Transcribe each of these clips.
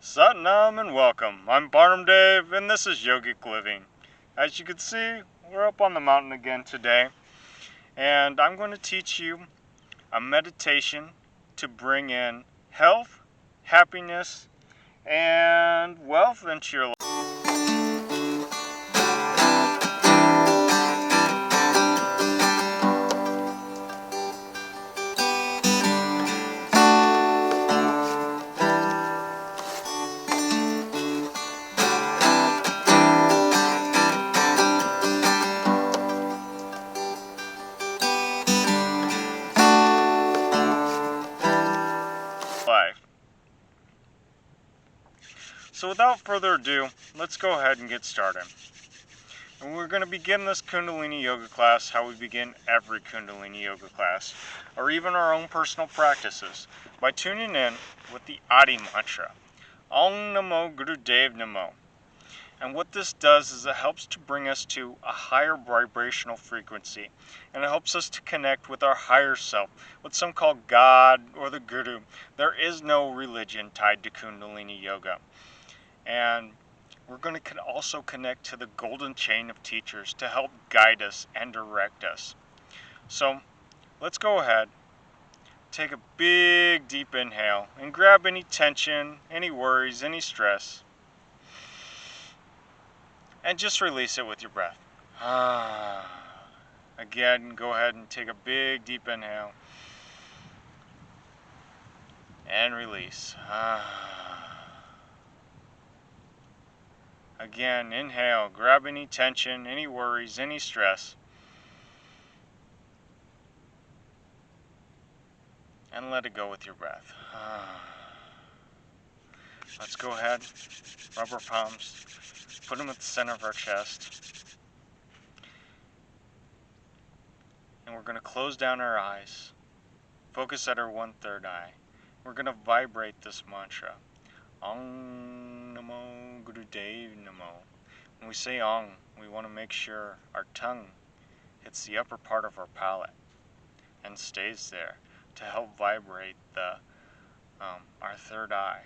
Satnam and welcome. I'm Barnum Dave and this is Yogic Living. As you can see, we're up on the mountain again today, and I'm going to teach you a meditation to bring in health, happiness, and wealth into your life. So without further ado, let's go ahead and get started. And we're going to begin this Kundalini yoga class how we begin every Kundalini yoga class, or even our own personal practices, by tuning in with the Adi mantra, Om Namo Gurudev Namo. And what this does is it helps to bring us to a higher vibrational frequency, and it helps us to connect with our higher self, what some call God or the Guru. There is no religion tied to Kundalini yoga. And we're going to also connect to the golden chain of teachers to help guide us and direct us. So let's go ahead, take a big deep inhale, and grab any tension, any worries, any stress, and just release it with your breath. Again, go ahead and take a big deep inhale, and release. Again, inhale, grab any tension, any worries, any stress, and let it go with your breath. Let's go ahead, rub our palms, put them at the center of our chest, and we're going to close down our eyes, focus at our 1/3 eye. We're going to vibrate this mantra, Om Namo Gurudev Namo. When we say Om, we want to make sure our tongue hits the upper part of our palate and stays there to help vibrate our third eye.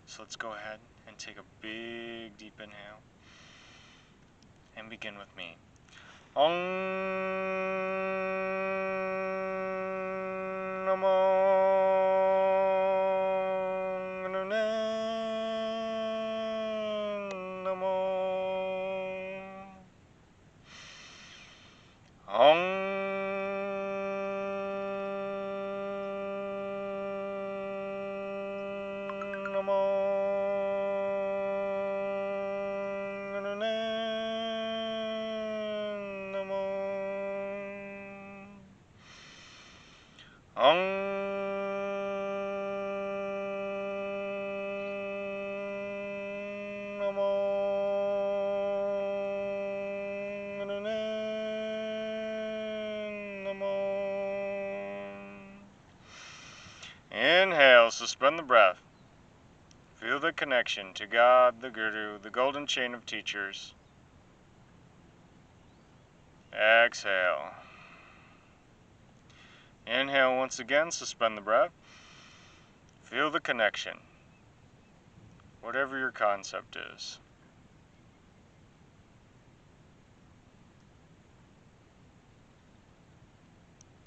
So let's go ahead and take a big deep inhale and begin with me. Om Namo Inhale, suspend the breath. Feel the connection to God, the Guru, the golden chain of teachers. Exhale. Inhale once again, suspend the breath. Feel the connection, whatever your concept is.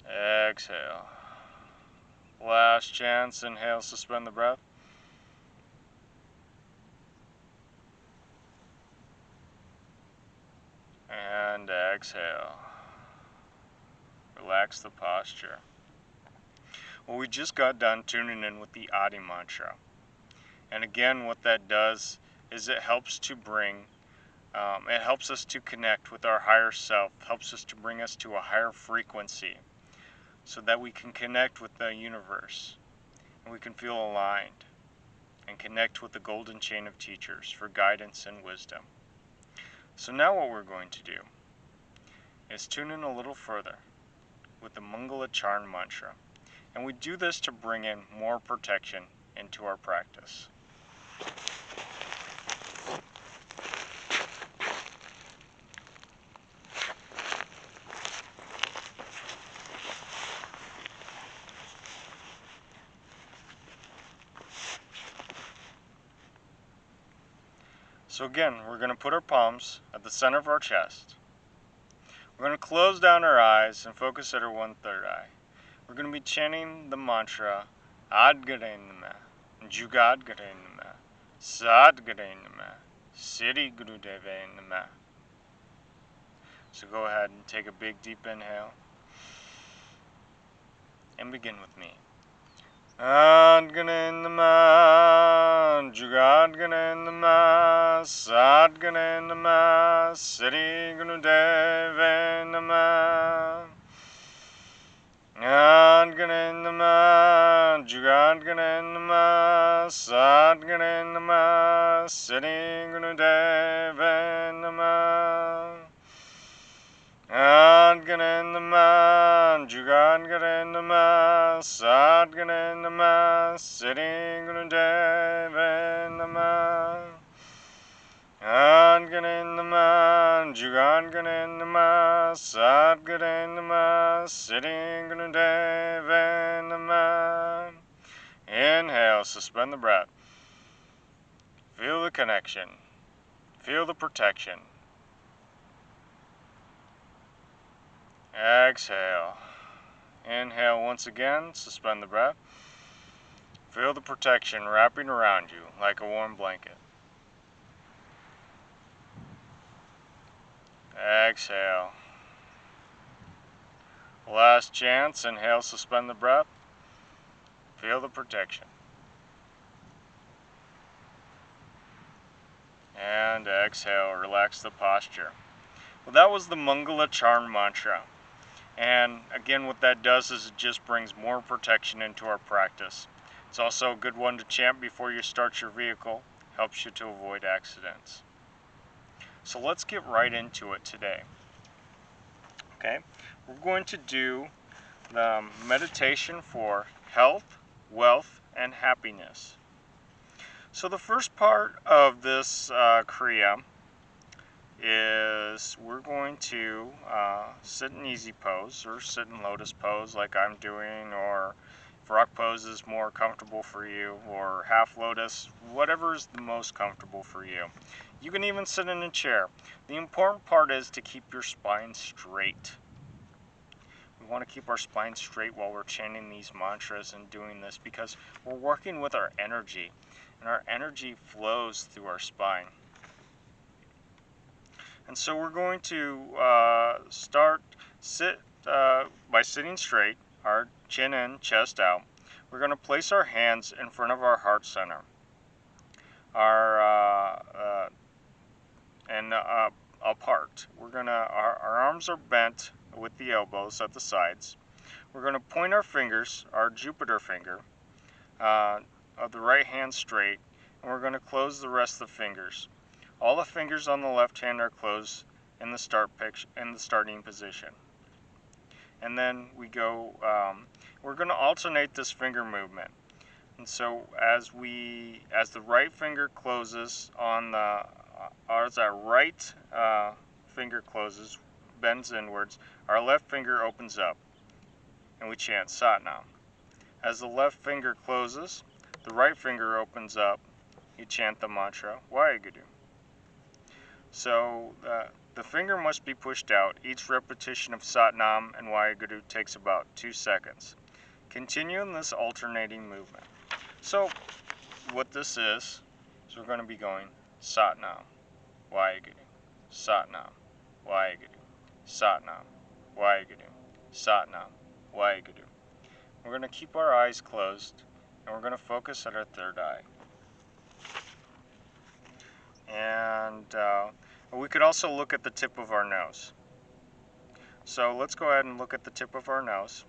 Exhale. Last chance, inhale, suspend the breath. And exhale. Relax the posture. Well, we just got done tuning in with the Adi mantra. And again, what that does is it helps to bring, it helps us to connect with our higher self, helps us to bring us to a higher frequency so that we can connect with the universe and we can feel aligned and connect with the golden chain of teachers for guidance and wisdom. So now what we're going to do is tune in a little further with the Mangala Charn mantra. And we do this to bring in more protection into our practice. So again, we're going to put our palms at the center of our chest. We're going to close down our eyes and focus at our 1/3 eye. We're going to be chanting the mantra Adgarenama, Jugadgarenama, Sadgarenama, Siddhi Gurudeve Nama. So go ahead and take a big deep inhale and begin with me. Adgarenama, Jugadgarenama, Sadgarenama, Siddhi Gurudeve Nama. Adgarenama, Jugadgarenama, Sadgarenama, Siddhi Gurudeve Nama. Adgarenama, Jugadgarenama, Sadgarenama, Siddhi Gurudeve Nama. Adgarenama, Jugadgarenama, Sadgarenama, Siddhi Gurudeve Nama. Inhale, suspend the breath. Feel the connection. Feel the protection. Exhale. Inhale once again, suspend the breath. Feel the protection wrapping around you like a warm blanket. Exhale. Last chance, inhale, suspend the breath. Feel the protection. And exhale, relax the posture. Well, that was the Mangala Charm mantra. And again, what that does is it just brings more protection into our practice. It's also a good one to chant before you start your vehicle. Helps you to avoid accidents. So let's get right into it today. Okay, we're going to do the meditation for health, wealth, and happiness. So the first part of this Kriya is we're going to sit in easy pose or sit in lotus pose like I'm doing, or if rock pose is more comfortable for you, or half lotus, whatever is the most comfortable for you. You can even sit in a chair. The important part is to keep your spine straight. We want to keep our spine straight while we're chanting these mantras and doing this, because we're working with our energy, and our energy flows through our spine. And so we're going to sit by sitting straight, our chin in, chest out. We're going to place our hands in front of our heart center. Apart. Our arms are bent with the elbows at the sides. We're going to point our fingers, our Jupiter finger, of the right hand straight, and we're going to close the rest of the fingers. All the fingers on the left hand are closed in the starting position. And then we go. We're going to alternate this finger movement. And so as the right finger closes on as our right finger closes, bends inwards, our left finger opens up, and we chant Satnam. As the left finger closes, the right finger opens up, you chant the mantra Waheguru. So the finger must be pushed out. Each repetition of Satnam and Waheguru takes about 2 seconds. Continue in this alternating movement. So what this is we're going to be going Satnam, Waheguru, Satnam, Waheguru, Satnam, Waheguru, Satnam, Waheguru. We're going to keep our eyes closed, and we're going to focus at our third eye. And we could also look at the tip of our nose. So let's go ahead and look at the tip of our nose.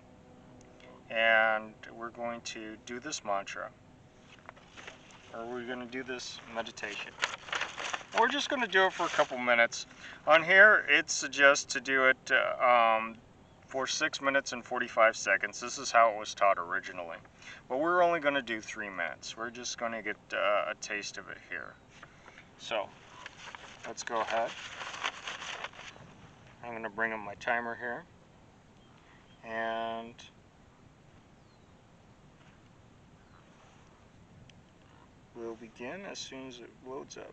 And we're going to do this mantra. Or we're going to do this meditation. We're just going to do it for a couple minutes. On here, it suggests to do it for 6 minutes and 45 seconds. This is how it was taught originally. But we're only going to do 3 minutes. We're just going to get a taste of it here. So, let's go ahead. I'm going to bring up my timer here. And we'll begin as soon as it loads up.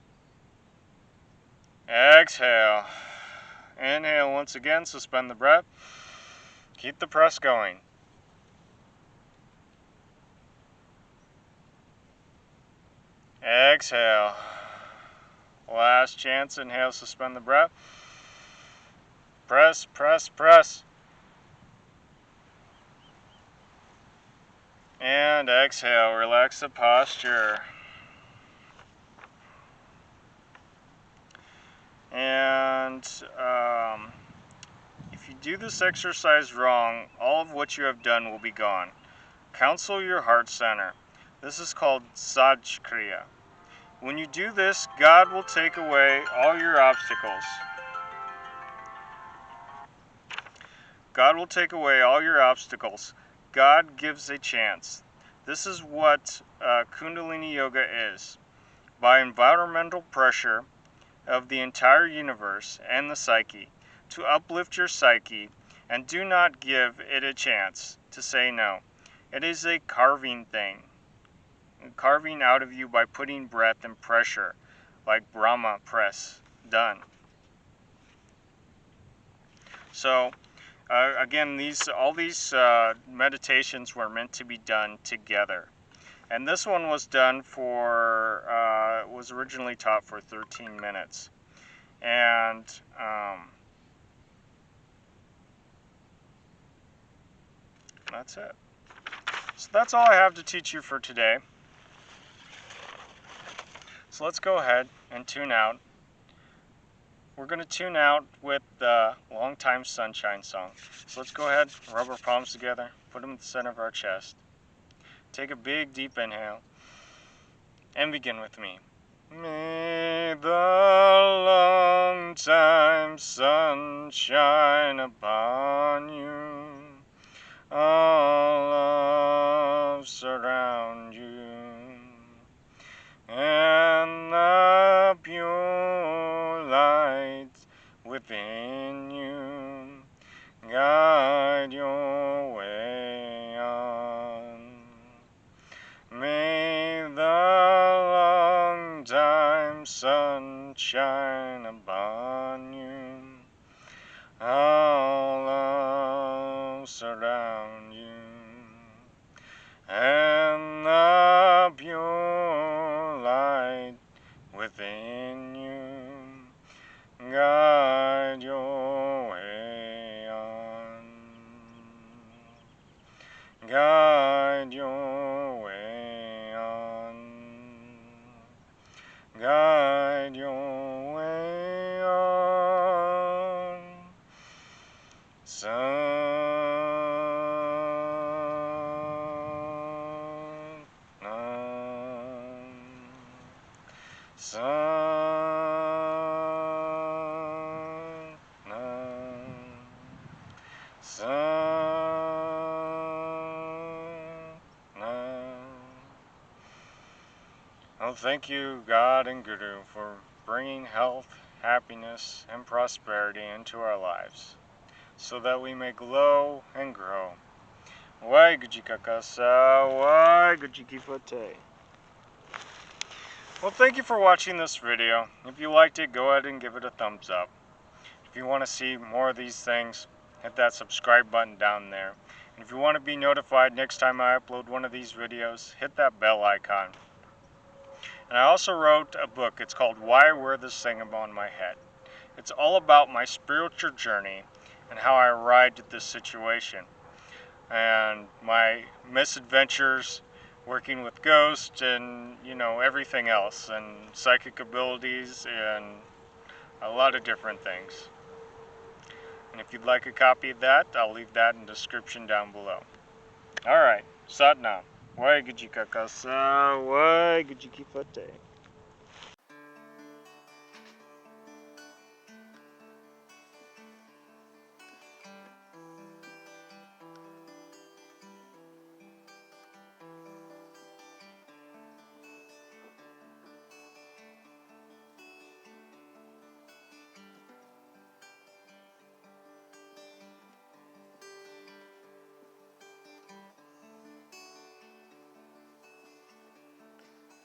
Exhale. Inhale once again, suspend the breath. Keep the press going. Exhale. Last chance, inhale, suspend the breath. Press, press, press. And exhale, relax the posture. And if you do this exercise wrong, all of what you have done will be gone. Counsel your heart center. This is called Saj Kriya. When you do this, God will take away all your obstacles. God will take away all your obstacles. God gives a chance. This is what Kundalini Yoga is. By environmental pressure of the entire universe and the psyche, to uplift your psyche, and do not give it a chance to say no. It is a carving thing. Carving out of you by putting breath and pressure, like Brahma press, done. So, again, all these meditations were meant to be done together. And this one was done for, was originally taught for 13 minutes. And that's it. So that's all I have to teach you for today. So let's go ahead and tune out. We're going to tune out with the Long Time Sunshine song. So let's go ahead, rub our palms together, put them at the center of our chest. Take a big deep inhale and begin with me. May the long time sun shine upon you, all love surround you, and the pure light within you guide your way on. May the long time sun shine upon you, all love surround you, and the pure light within you guide your way on. Guide your way on. Guide your way on. Sun. Well, thank you, God and Guru, for bringing health, happiness, and prosperity into our lives, so that we may glow and grow. Waheguru kakasa, Waheguru fate. Well, thank you for watching this video. If you liked it, go ahead and give it a thumbs up. If you want to see more of these things, hit that subscribe button down there. And if you want to be notified next time I upload one of these videos, hit that bell icon. And I also wrote a book. It's called Why I Wear This Thing Upon My Head. It's all about my spiritual journey and how I arrived at this situation, and my misadventures working with ghosts and, you know, everything else, and psychic abilities and a lot of different things. And if you'd like a copy of that, I'll leave that in the description down below. Alright, Sat Nam. Waheguru kakasa, Waheguru fate.